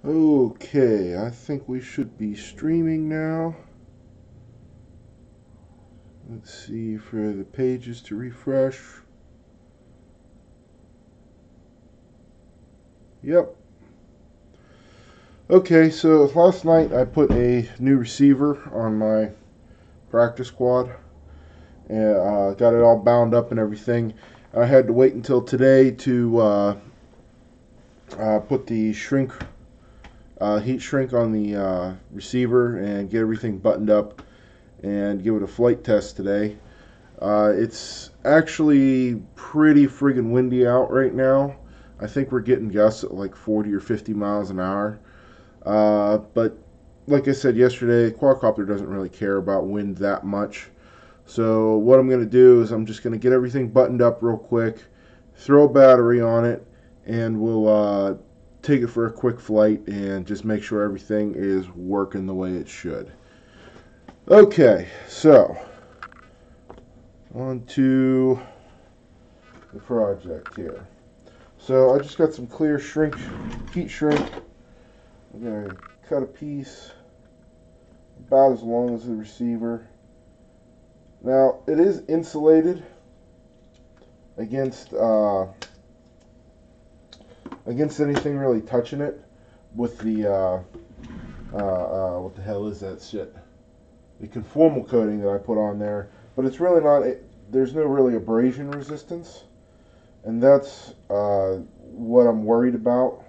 Okay, I think we should be streaming now. Let's see for the pages to refresh. Yep. Okay, so last night I put a new receiver on my practice quad and got it all bound up and everything. I had to wait until today to put the heat shrink on the receiver and get everything buttoned up and give it a flight test today. It's actually pretty friggin' windy out right now. I think we're getting gusts at like 40 or 50 miles an hour. But like I said yesterday, quadcopter doesn't really care about wind that much. So what I'm going to do is I'm just going to get everything buttoned up real quick, throw a battery on it, and we'll take it for a quick flight and just make sure everything is working the way it should. Okay, so on to the project here. So I just got some clear heat shrink. I'm going to cut a piece about as long as the receiver. Now, it is insulated against anything really touching it with the what the hell is that shit? The conformal coating that I put on there, but it's really not. There's no really abrasion resistance, and that's what I'm worried about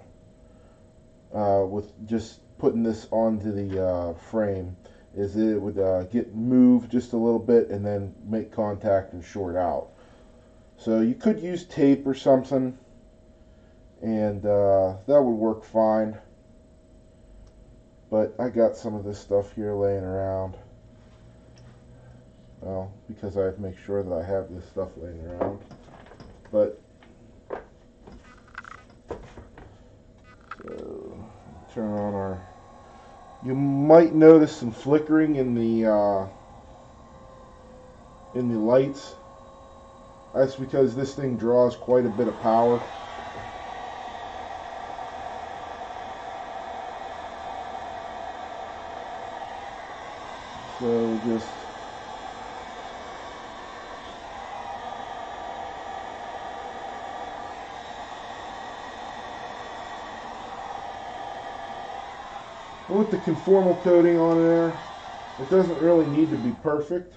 with just putting this onto the frame. Is it would get moved just a little bit and then make contact and short out. So you could use tape or something, and that would work fine. But I got some of this stuff here laying around. Well, because I have to make sure that I have this stuff laying around. But so turn on our. You might notice some flickering in the lights. That's because this thing draws quite a bit of power. So just with the conformal coating on there, it doesn't really need to be perfect.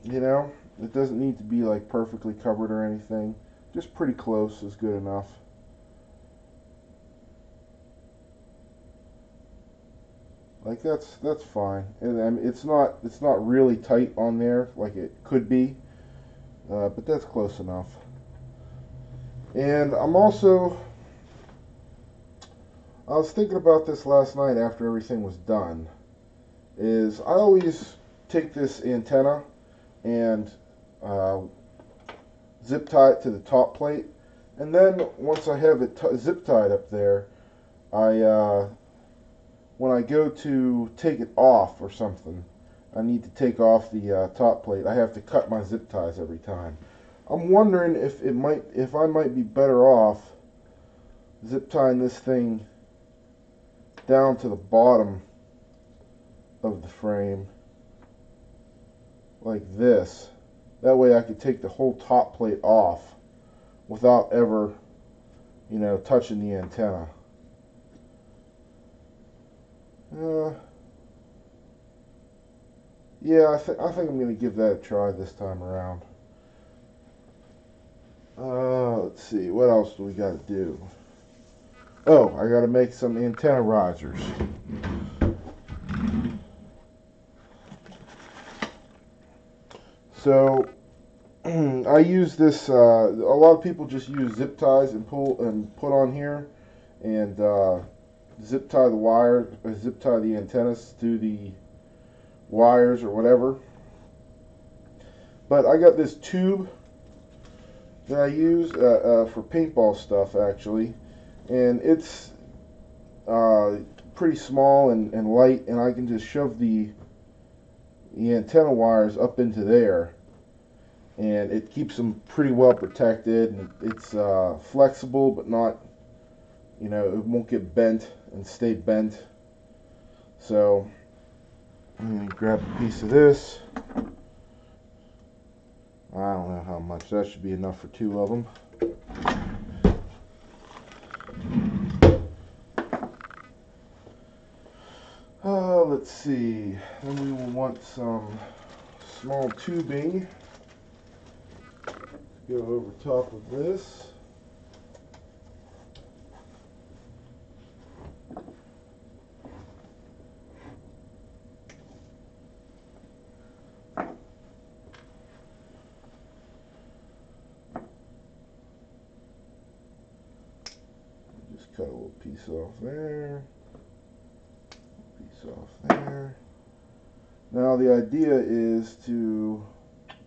You know, it doesn't need to be like perfectly covered or anything. Just pretty close is good enough. Like that's fine, and I mean, it's not really tight on there like it could be, but that's close enough. And I was thinking about this last night after everything was done. Is I always take this antenna and uh, zip tie it to the top plate, and then once I have it zip tied up there, I when I go to take it off or something, I need to take off the top plate. I have to cut my zip ties every time. I'm wondering if I might be better off zip tying this thing down to the bottom of the frame like this. That way I could take the whole top plate off without ever, touching the antenna. Yeah, I think I'm going to give that a try this time around. Let's see, what else do we got to do? Oh, I got to make some antenna risers. So I use this. A lot of people just use zip ties and pull and put on here, and zip tie zip tie the antennas to the wires or whatever. But I got this tube that I use for paintball stuff actually, and it's pretty small and light, and I can just shove the antenna wires up into there, and it keeps them pretty well protected, and it's flexible but not you know, it won't get bent and stay bent. So I'm going to grab a piece of this. I don't know how much. That should be enough for 2 of them. Let's see. Then we will want some small tubing to go over top of this. Just cut a little piece off there. Piece off there. Now the idea is to,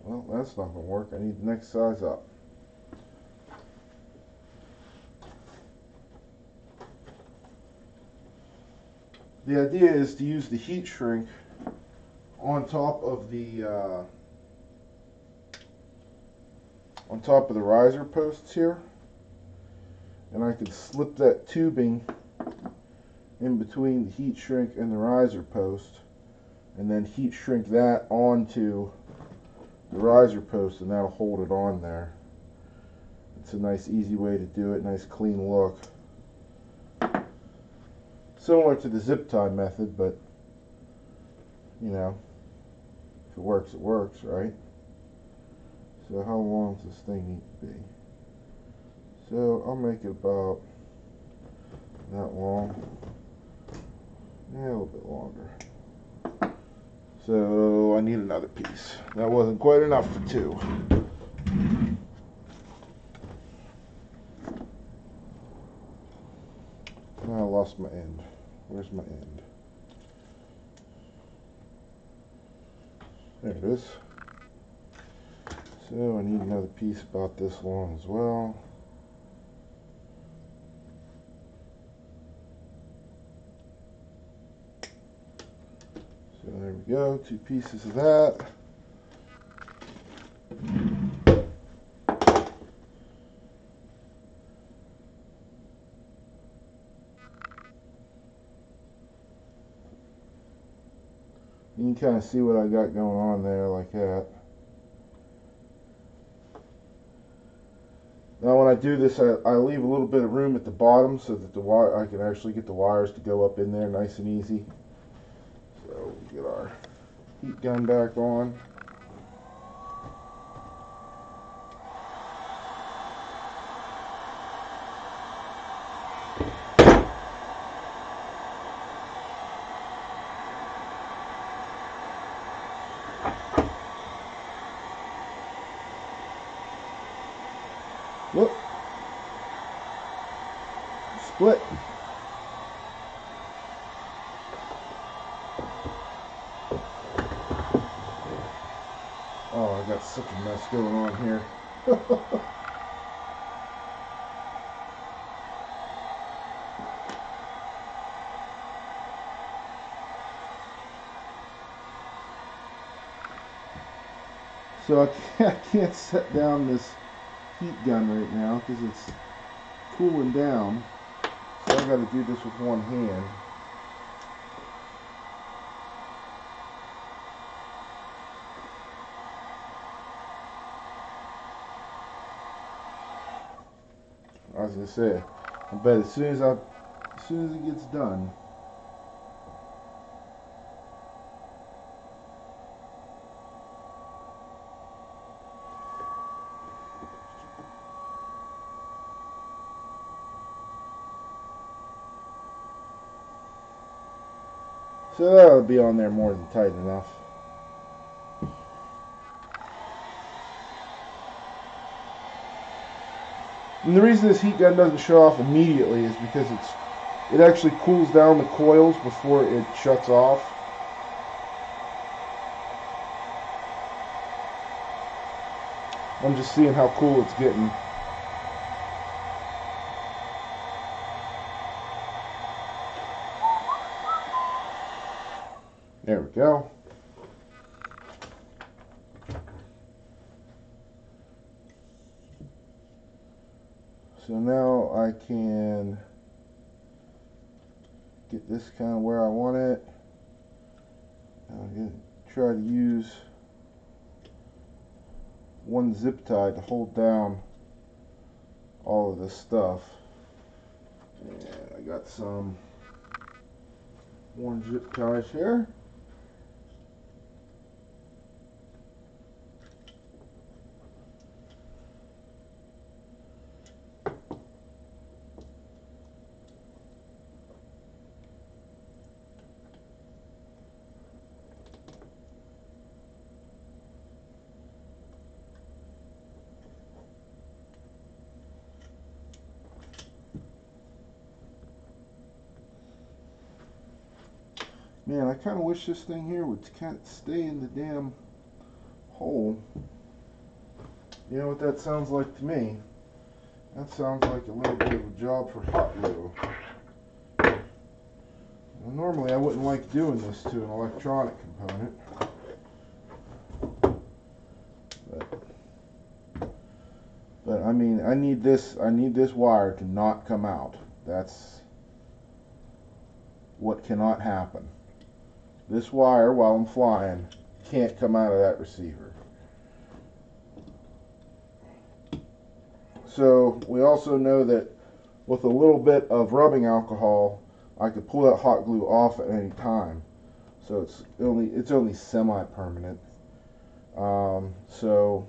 well, that's not going to work. I need the next size up. The idea is to use the heat shrink on top of the riser posts here, and I can slip that tubing in between the heat shrink and the riser post, and then heat shrink that onto the riser post, and that'll hold it on there. It's a nice easy way to do it, nice clean look. Similar to the zip tie method, but you know, if it works, right? So how long does this thing need to be? So I'll make it about that long. Yeah, a little bit longer. So I need another piece. That wasn't quite enough for 2. Now I lost my end. Where's my end? There it is. So I need another piece about this long as well. So there we go, 2 pieces of that. You can kind of see what I got going on there like that. Now when I do this, I leave a little bit of room at the bottom so that the wire, I can actually get the wires to go up in there nice and easy. So we get our heat gun back on. Look. Split. Oh, I got such a mess going on here. So I can't set down this heat gun right now because it's cooling down. So I got to do this with one hand. I was gonna say, I bet as soon as it gets done. So that'll be on there more than tight enough. And the reason this heat gun doesn't show off immediately is because it actually cools down the coils before it shuts off. I'm just seeing how cool it's getting. There we go. So now I can get this kind of where I want it. I'm going to try to use one zip tie to hold down all of this stuff. And I got some orange zip ties here. Man, I kind of wish this thing here would kind of stay in the damn hole. You know what that sounds like to me? That sounds like a little bit of a job for hot glue. Well, normally I wouldn't like doing this to an electronic component. But I mean, I need this wire to not come out. That's what cannot happen. This wire, while I'm flying, can't come out of that receiver. So we also know that with a little bit of rubbing alcohol, I could pull that hot glue off at any time. So it's only semi-permanent. So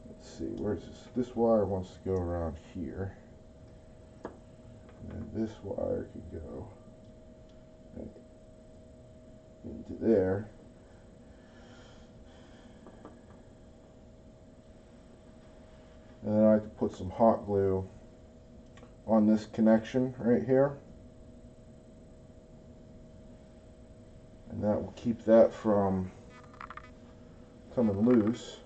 let's see, where's this? This wire wants to go around here, and this wire could go into there. And then I could put some hot glue on this connection right here, and that will keep that from coming loose.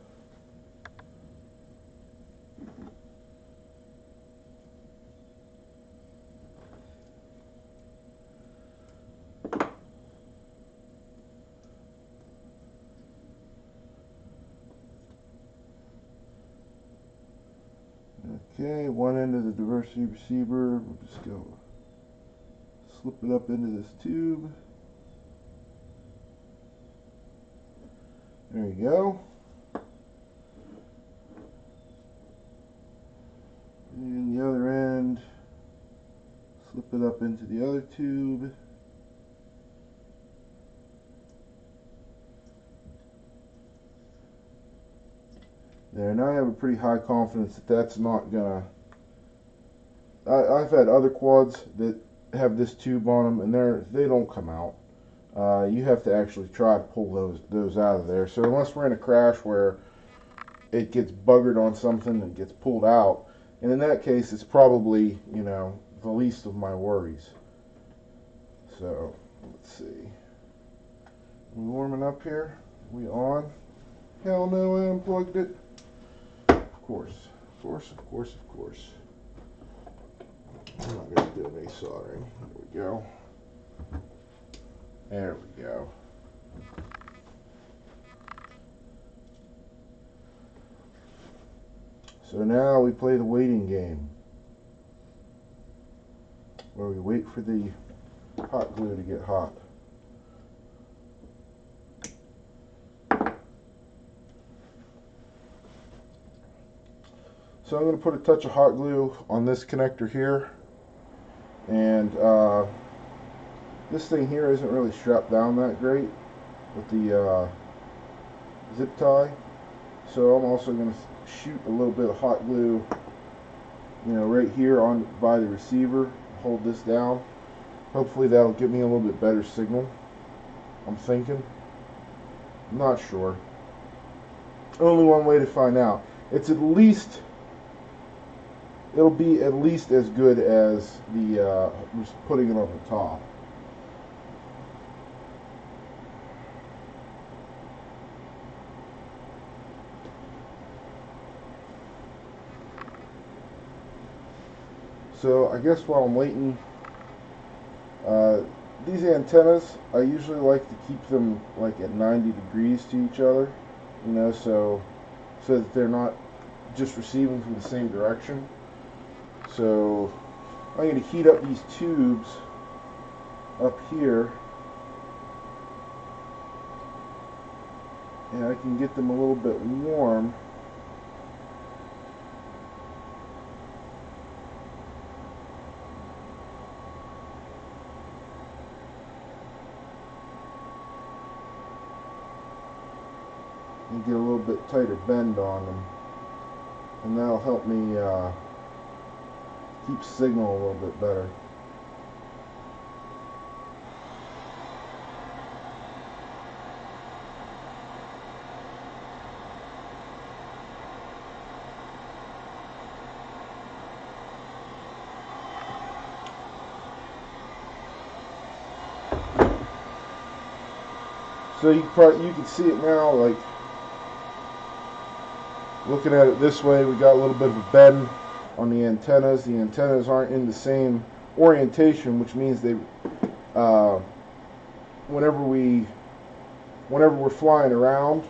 Okay, one end of the diversity receiver, we'll just go slip it up into this tube. There you go. And the other end, slip it up into the other tube. There, now I have a pretty high confidence that that's not gonna... I've had other quads that have this tube on them, and they don't come out. You have to actually try to pull those out of there. So unless we're in a crash where it gets buggered on something and gets pulled out, and in that case, it's probably, you know, the least of my worries. So let's see. We warming up here? We on? Hell no, I unplugged it. Of course. I'm not going to do any soldering. There we go. There we go. So now we play the waiting game, where we wait for the hot glue to get hot. So I'm going to put a touch of hot glue on this connector here, and this thing here isn't really strapped down that great with the zip tie, so I'm also going to shoot a little bit of hot glue, you know, right here on by the receiver, hold this down. Hopefully that'll give me a little bit better signal, I'm thinking. I'm not sure. Only one way to find out. It'll be at least as good as the just putting it on the top. So I guess while I'm waiting, these antennas, I usually like to keep them like at 90 degrees to each other, you know, so that they're not just receiving from the same direction. So I'm going to heat up these tubes up here, and I can get them a little bit warm. And get a little bit tighter bend on them, and that'll help me keep signal a little bit better. So you can see it now, like looking at it this way, we got a little bit of a bend on the antennas. The antennas aren't in the same orientation, which means they, whenever we're flying around,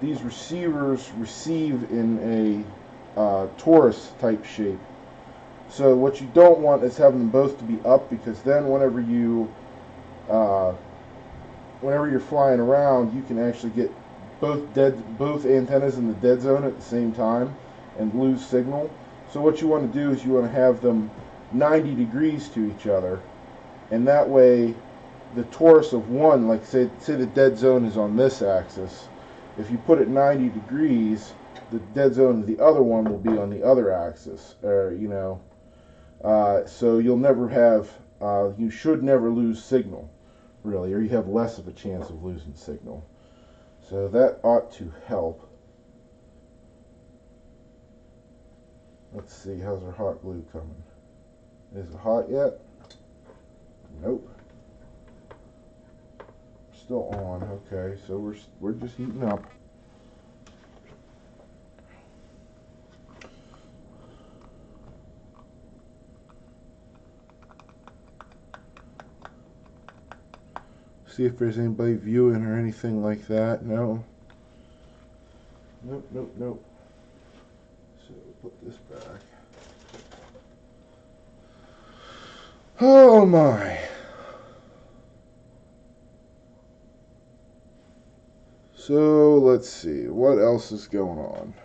these receivers receive in a torus type shape. So what you don't want is having them both to be up, because then whenever you're flying around, you can actually get both antennas in the dead zone at the same time and lose signal. So what you want to do is you want to have them 90 degrees to each other, and that way the torus of one, like say the dead zone is on this axis, if you put it 90 degrees, the dead zone of the other one will be on the other axis, or so you'll never have, you should never lose signal, really, or you have less of a chance of losing signal. So that ought to help. Let's see, how's our hot glue coming? Is it hot yet? Nope. Still on. Okay, so we're just heating up. See if there's anybody viewing or anything like that. No. Nope, nope, nope. So put this back. Oh my. So let's see, what else is going on?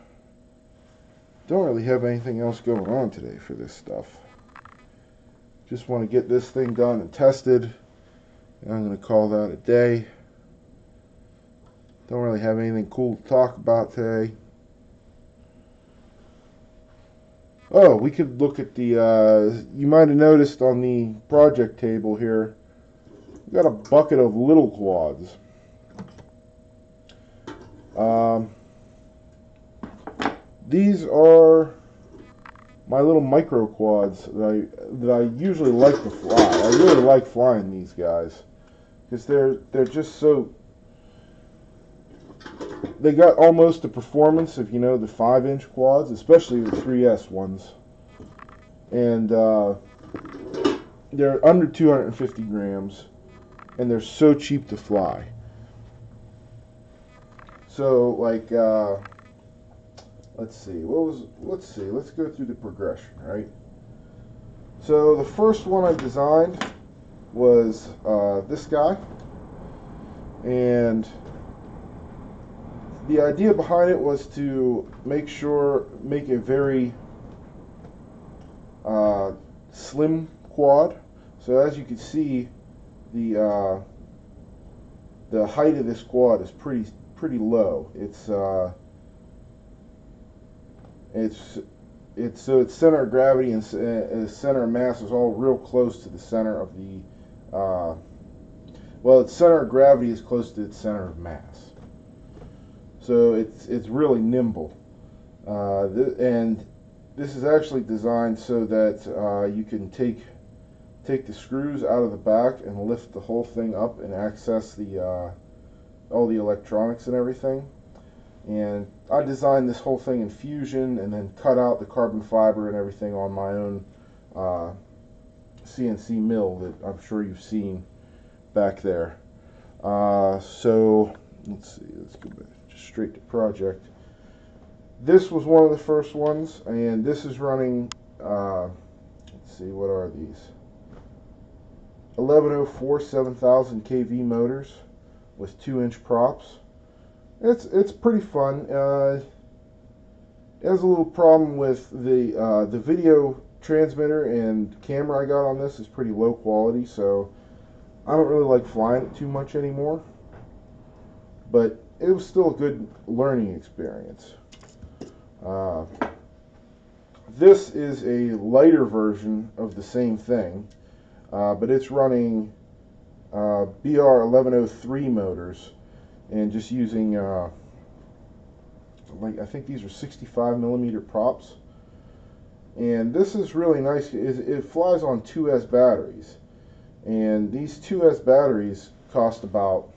Don't really have anything else going on today for this stuff. Just want to get this thing done and tested. And I'm going to call that a day. Don't really have anything cool to talk about today. Oh, we could look at the, you might have noticed on the project table here, we got a bucket of little quads. These are my little micro quads that I usually like to fly. I really like flying these guys because they're just so, they got almost the performance of, the 5-inch quads, especially the 3S ones, and they're under 250 grams, and they're so cheap to fly. So like let's go through the progression, right? So the first one I designed was this guy, and the idea behind it was to make a very slim quad. So as you can see, the height of this quad is pretty low. It's its center of gravity and center of mass is all real close to the center of the its center of gravity is close to its center of mass. So it's really nimble, and this is actually designed so that you can take the screws out of the back and lift the whole thing up and access the all the electronics and everything. And I designed this whole thing in Fusion and then cut out the carbon fiber and everything on my own CNC mill that I'm sure you've seen back there. So let's see, let's go back just straight to project. This was one of the first ones, and this is running, let's see, what are these? 1104 7000 kV motors with 2-inch props. It's pretty fun. It has a little problem with the video transmitter and camera I got on this is pretty low quality, so I don't really like flying it too much anymore. But it was still a good learning experience. This is a lighter version of the same thing, but it's running BR1103 motors and just using I think these are 65 millimeter props. And this is really nice. It flies on 2S batteries, and these 2S batteries cost about,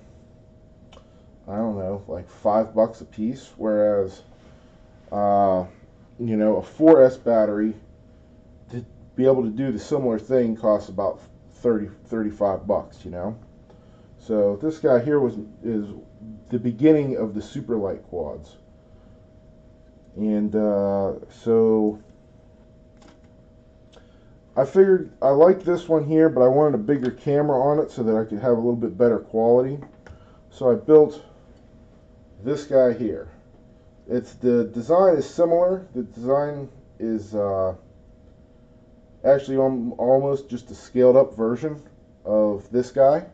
I don't know, like $5 a piece, whereas you know, a 4S battery to be able to do the similar thing costs about 35 bucks, you know. So this guy here is the beginning of the super light quads. And so I figured I liked this one here, but I wanted a bigger camera on it so that I could have a little bit better quality. So I built this guy here. The design is similar. The design is actually almost just a scaled up version of this guy.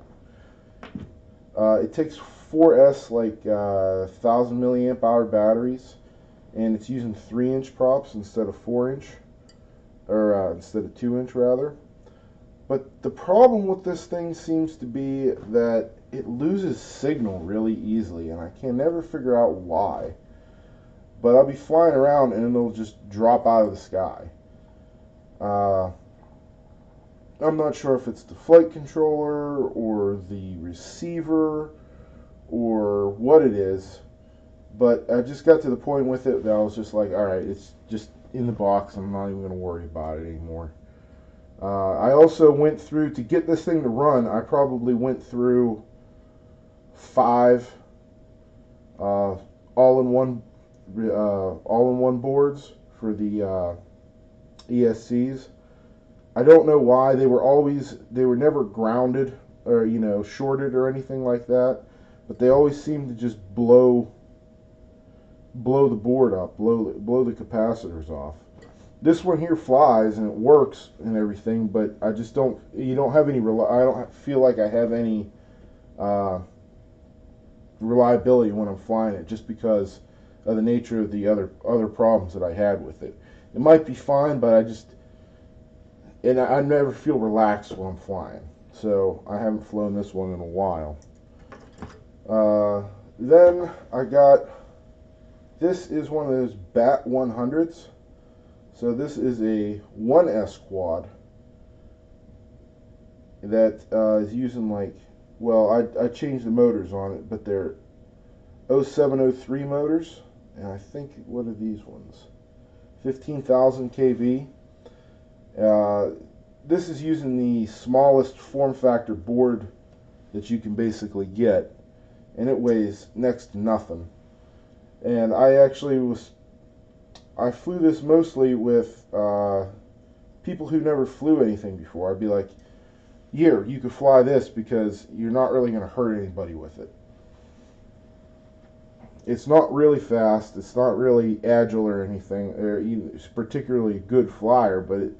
It takes 4S like 1000 milliamp hour batteries, and it's using 3-inch props instead of 4-inch, or instead of 2-inch rather. But the problem with this thing seems to be that it loses signal really easily, and I can never figure out why. But I'll be flying around and it'll just drop out of the sky. I'm not sure if it's the flight controller or the receiver or what it is, but I just got to the point with it that I was just like, alright, it's just in the box, I'm not even going to worry about it anymore. I also went through, to get this thing to run, I probably went through 5 all-in-one boards for the ESCs. I don't know why. They were never grounded or, you know, shorted or anything like that, but they always seem to just blow the board up, blow the capacitors off. This one here flies and it works and everything, but I just don't. I don't feel like I have any reliability when I'm flying it, just because of the nature of the other problems that I had with it. It might be fine, but I never feel relaxed when I'm flying. So I haven't flown this one in a while. Then I got, this is one of those BAT 100s. So this is a 1S quad that is using like, well, I changed the motors on it, but they're 0703 motors, and I think, what are these ones? 15,000 kV. This is using the smallest form factor board that you can basically get, and it weighs next to nothing. And I flew this mostly with people who never flew anything before. I'd be like, here, you could fly this because you're not really going to hurt anybody with it. It's not really fast, it's not really agile or anything, or it's particularly a good flyer, but it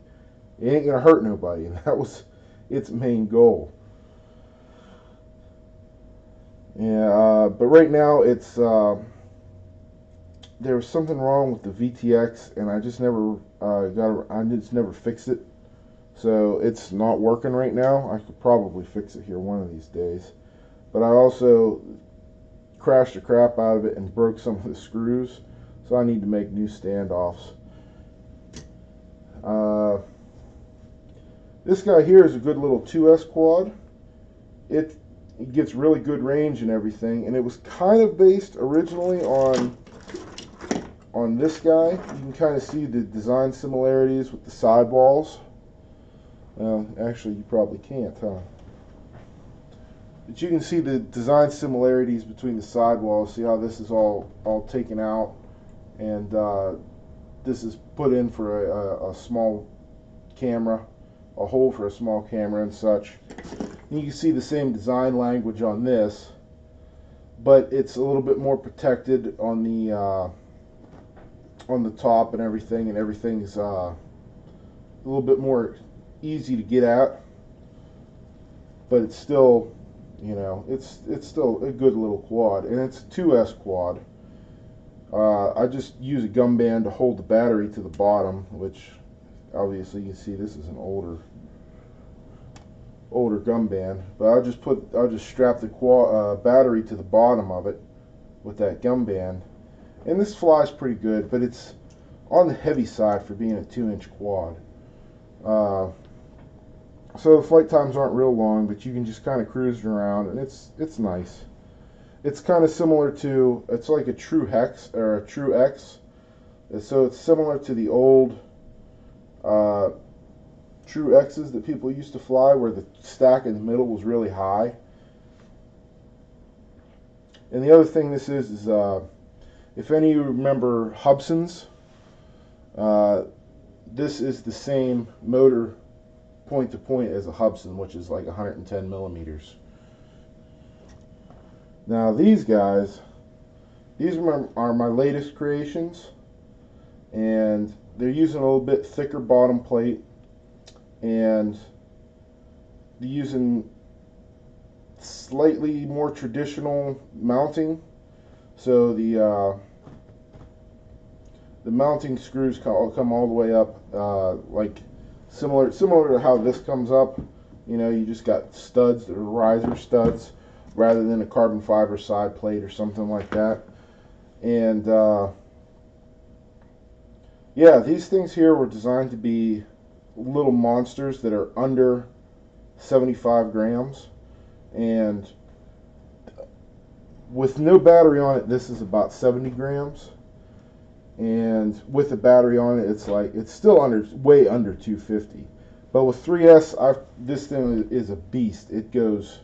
ain't going to hurt nobody, and that was its main goal. Yeah, but right now it's there was something wrong with the VTX, and I just never never fixed it. So it's not working right now. I could probably fix it here one of these days. But I also crashed the crap out of it and broke some of the screws, so I need to make new standoffs. This guy here is a good little 2S quad. It gets really good range and everything, and it was kind of based originally on this guy. You can kind of see the design similarities with the sidewalls. Actually, you probably can't, huh? But you can see the design similarities between the sidewalls. See how this is all taken out, and this is put in for a small camera a hole for a small camera and such. And you can see the same design language on this, but it's a little bit more protected on the top and everything's a little bit more easy to get at. But it's still, you know, it's still a good little quad, and it's a 2S quad. I just use a gum band to hold the battery to the bottom, which obviously you can see this is an older gum band. But I'll just strap the battery to the bottom of it with that gum band, and this flies pretty good, but it's on the heavy side for being a 2-inch quad. So the flight times aren't real long, but you can just kind of cruise around, and it's nice. It's kind of similar to, it's like a True Hex or a True X. So it's similar to the old True X's that people used to fly, where the stack in the middle was really high. And the other thing this is if any of you remember Hubsons, this is the same motor point to point as a Hubson, which is like 110 millimeters. Now these guys, these are my latest creations, and they're using a little bit thicker bottom plate, and they're using slightly more traditional mounting. So the mounting screws come all the way up, like similar to how this comes up. You know, you just got studs that are riser studs, rather than a carbon fiber side plate or something like that. And yeah, these things here were designed to be little monsters that are under 75 grams, and with no battery on it, this is about 70 grams, and with the battery on it, it's still way under 250. But with 3S, this thing is a beast. It goes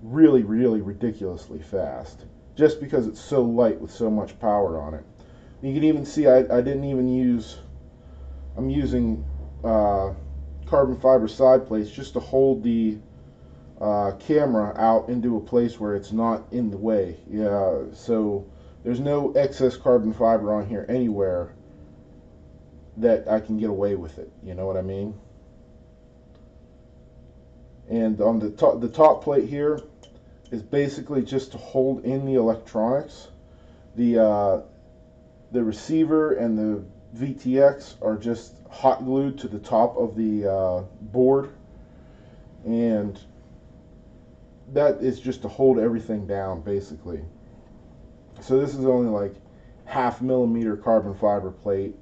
really, really ridiculously fast, just because it's so light with so much power on it. You can even see I'm using carbon fiber side plates just to hold the camera out into a place where it's not in the way. Yeah, so there's no excess carbon fiber on here anywhere that I can get away with it. You know what I mean? And on the top plate here is basically just to hold in the electronics. The receiver and the VTX are just hot glued to the top of the board, and that is just to hold everything down, basically. So this is only like 0.5 millimeter carbon fiber plate,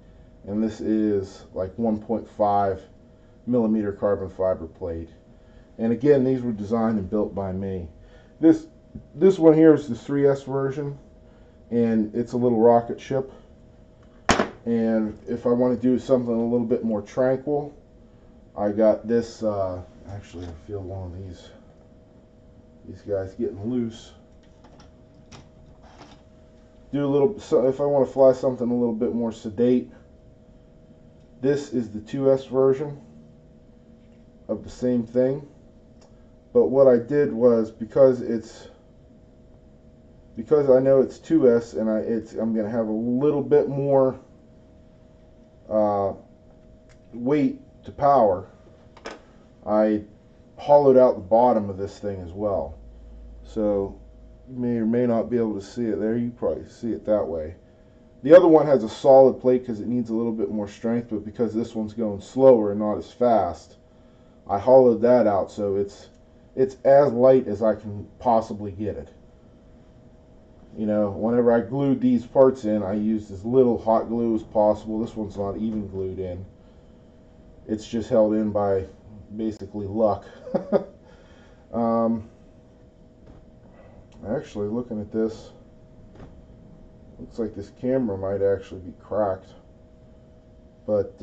and this is like 1.5 millimeter carbon fiber plate. And again, these were designed and built by me. This one here is the 3S version, and it's a little rocket ship. And if I want to do something a little bit more tranquil, I got this. Actually, I feel one of these guys getting loose. If I want to fly something a little bit more sedate, this is the 2S version of the same thing. But what I did was, because I know it's 2S, and I'm going to have a little bit more weight to power, I hollowed out the bottom of this thing as well. So you may or may not be able to see it there. You probably see it that way. The other one has a solid plate because it needs a little bit more strength, but because this one's going slower and not as fast, I hollowed that out so it's as light as I can possibly get it. You know, whenever I glued these parts in, I used as little hot glue as possible. This one's not even glued in. It's just held in by basically luck. Actually, looking at this, looks like this camera might actually be cracked. But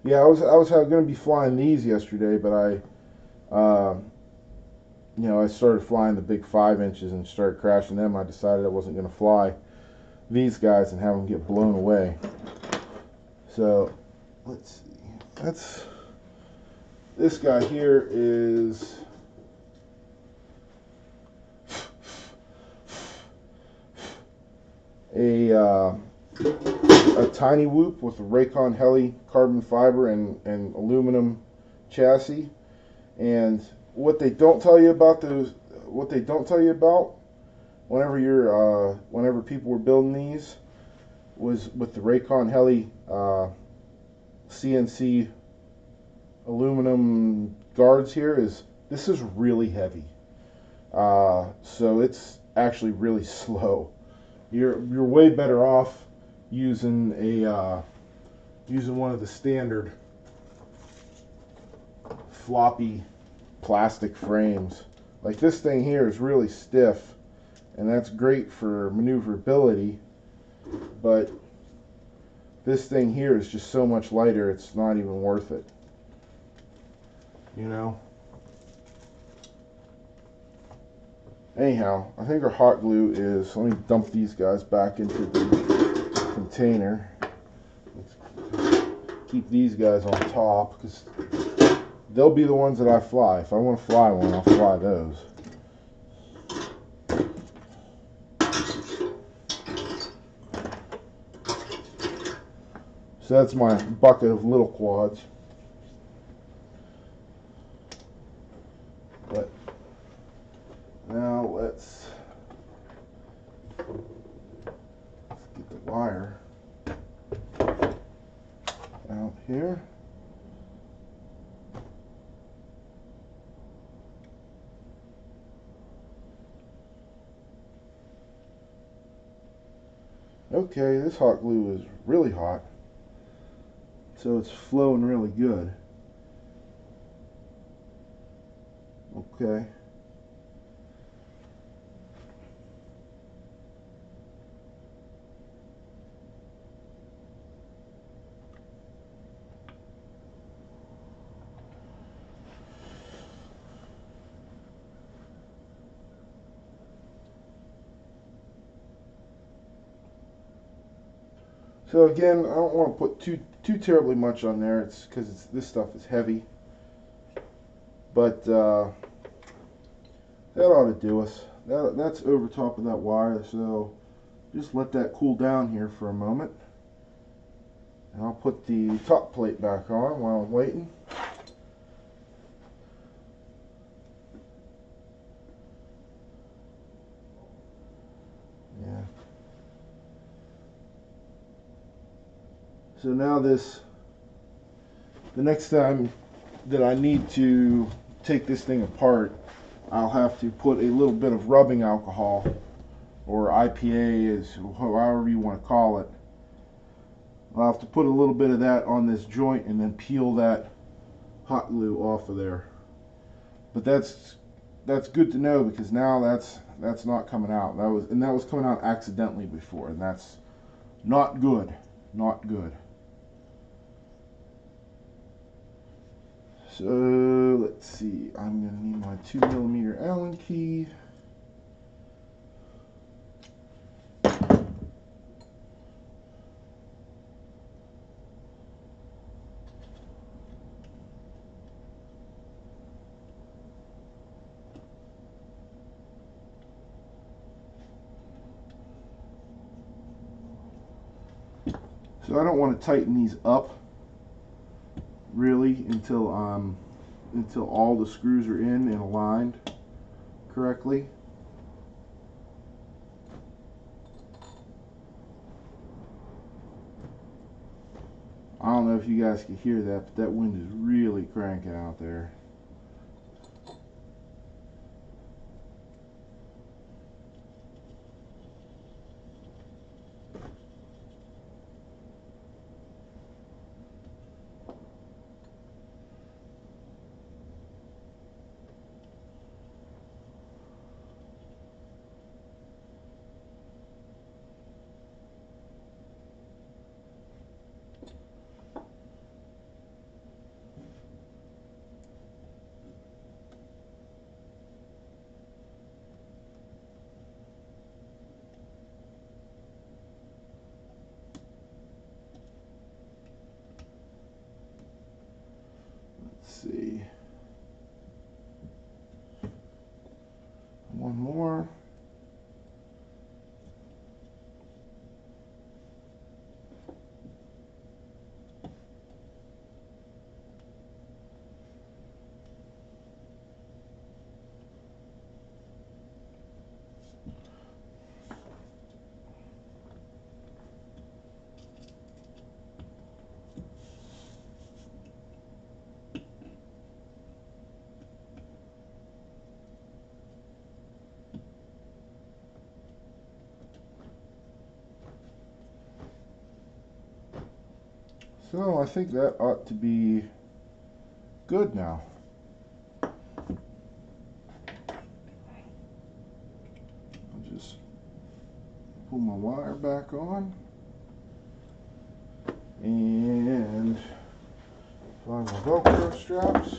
yeah, I was going to be flying these yesterday, but I started flying the big 5 inches and started crashing them. I decided I wasn't going to fly these guys and have them get blown away. So let's see. This guy here is a tiny whoop with a Raycon Heli carbon fiber and aluminum chassis. And what they don't tell you about whenever people were building these was with the Raycon Heli CNC aluminum guards here is this is really heavy. So it's actually really slow. You're way better off using one of the standard floppy plastic frames. Like this thing here is really stiff, and that's great for maneuverability, but this thing here is just so much lighter, it's not even worth it. You know? Anyhow, I think our hot glue is, let me dump these guys back into the container. Let's keep these guys on top, because they'll be the ones that I fly. If I want to fly one, I'll fly those. So that's my bucket of little quads. But now let's get the wire out here. Okay, this hot glue is really hot, so it's flowing really good. Okay. So again, I don't want to put too terribly much on there. It's because this stuff is heavy, but that ought to do us. That's over top of that wire, so just let that cool down here for a moment, and I'll put the top plate back on while I'm waiting. Yeah. So now the next time that I need to take this thing apart, I'll have to put a little bit of rubbing alcohol, or IPA, is however you want to call it. I'll have to put a little bit of that on this joint and then peel that hot glue off of there. But that's good to know, because now that's not coming out. That was coming out accidentally before, and that's not good. Not good. So let's see, I'm going to need my 2mm Allen key. So I don't want to tighten these up really until all the screws are in and aligned correctly. I don't know if you guys can hear that, but that wind is really cranking out there. see. One more. So I think that ought to be good now. I'll just pull my wire back on and find my Velcro straps.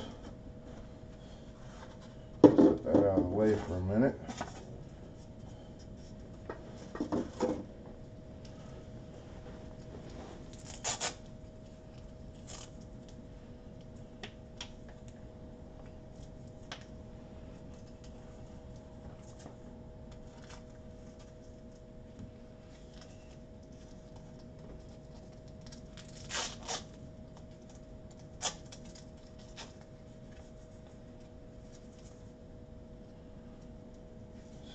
Set that out of the way for a minute.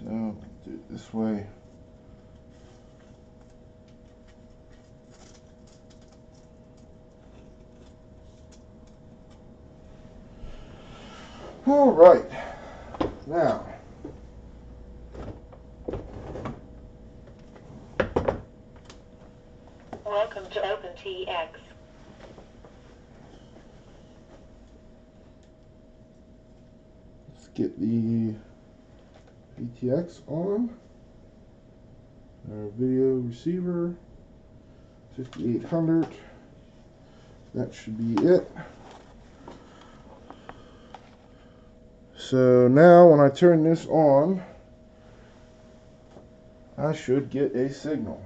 So, do it this way. All right. Now, welcome to OpenTX. let's get the PTX on. Our video receiver, 5800. That should be it. So now when I turn this on, I should get a signal.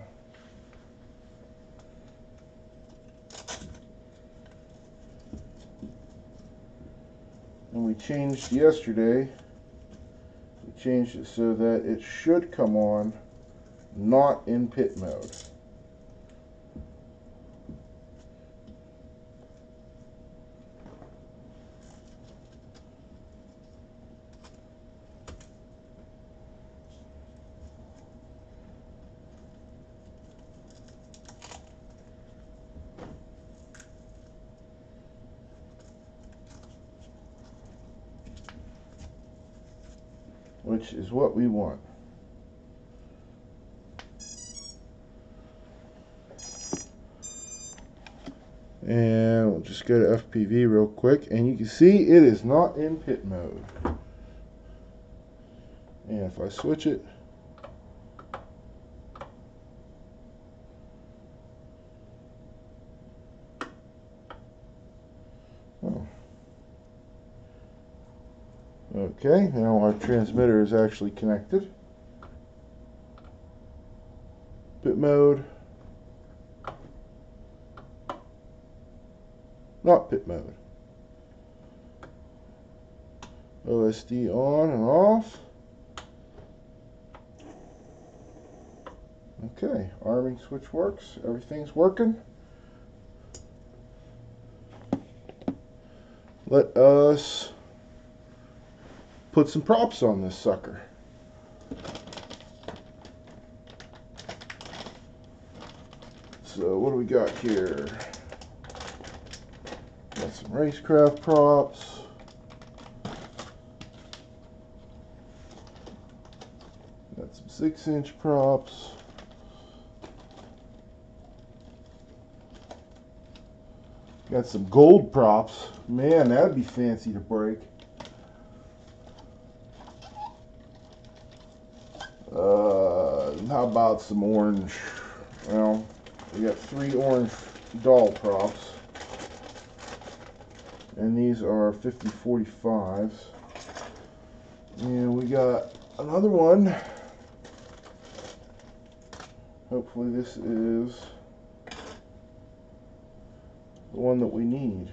And we changed yesterday, we changed it so that it should come on not in pit mode. Which is what we want. And we'll just go to FPV real quick, and you can see it is not in pit mode. And if I switch it, oh. Okay, now our transmitter is actually connected. Pit mode. Not pit mode. OSD on and off. Okay, arming switch works. Everything's working. Let us put some props on this sucker. So what do we got here? Got some racecraft props. Got some 6-inch props. Got some gold props. Man, that'd be fancy to break. How about some orange? Well, we got 3 orange doll props. And these are 50-45s. And we got another one. Hopefully this is the one that we need.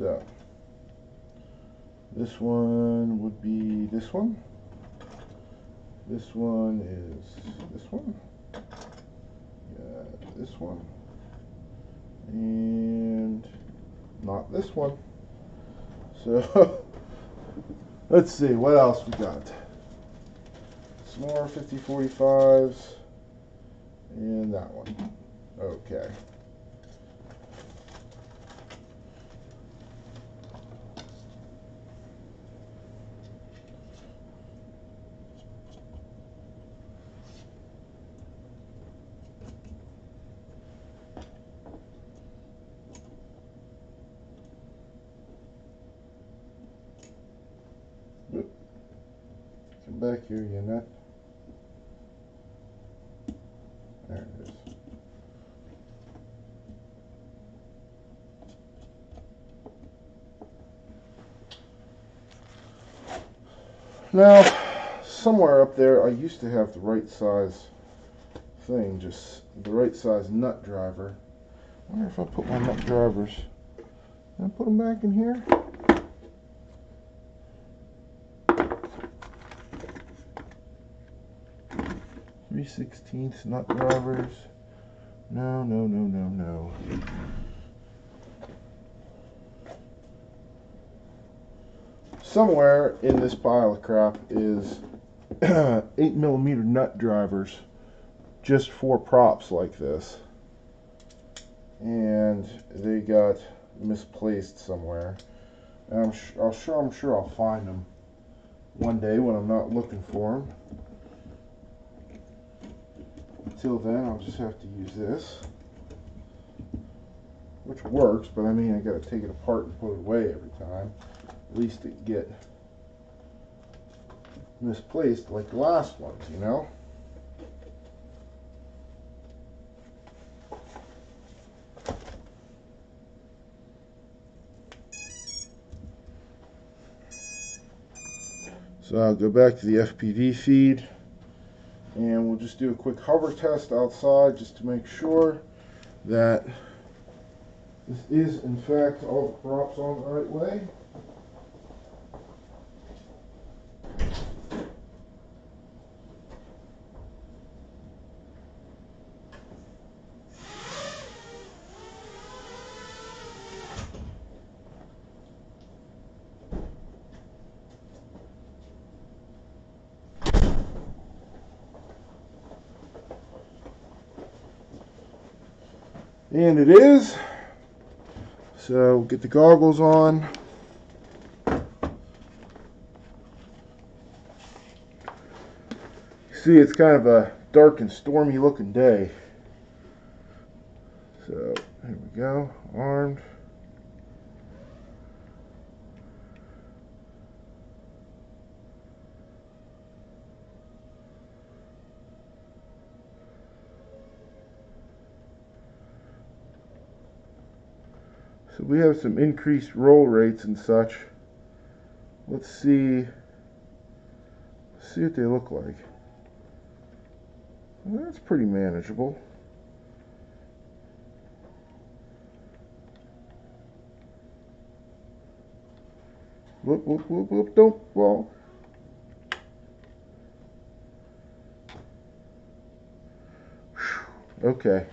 So this one would be this one. This one is this one. Yeah, this one. And not this one. So let's see what else we got. Some more 5045s and that one. Okay. Come back here, you nut. There it is. Now, somewhere up there, I used to have the right size thing, just the right size nut driver. I wonder if I put my nut drivers. Can I put them back in here? 3/16 nut drivers. No, no, no, no, no. Somewhere in this pile of crap is 8mm nut drivers just for props like this. And they got misplaced somewhere. And I'm sure I'll find them one day when I'm not looking for them. Until then, I'll just have to use this, which works, but I mean, I gotta take it apart and put it away every time. At least it get misplaced like the last ones, you know? So I'll go back to the FPV feed and we'll just do a quick hover test outside just to make sure that this is in fact all the props on the right way. And it is. So get the goggles on. See, it's kind of a dark and stormy looking day. So here we go, armed. So we have some increased roll rates and such. Let's see what they look like. Well, that's pretty manageable. Whoop, whoop, whoop, whoop, don't fall. Okay.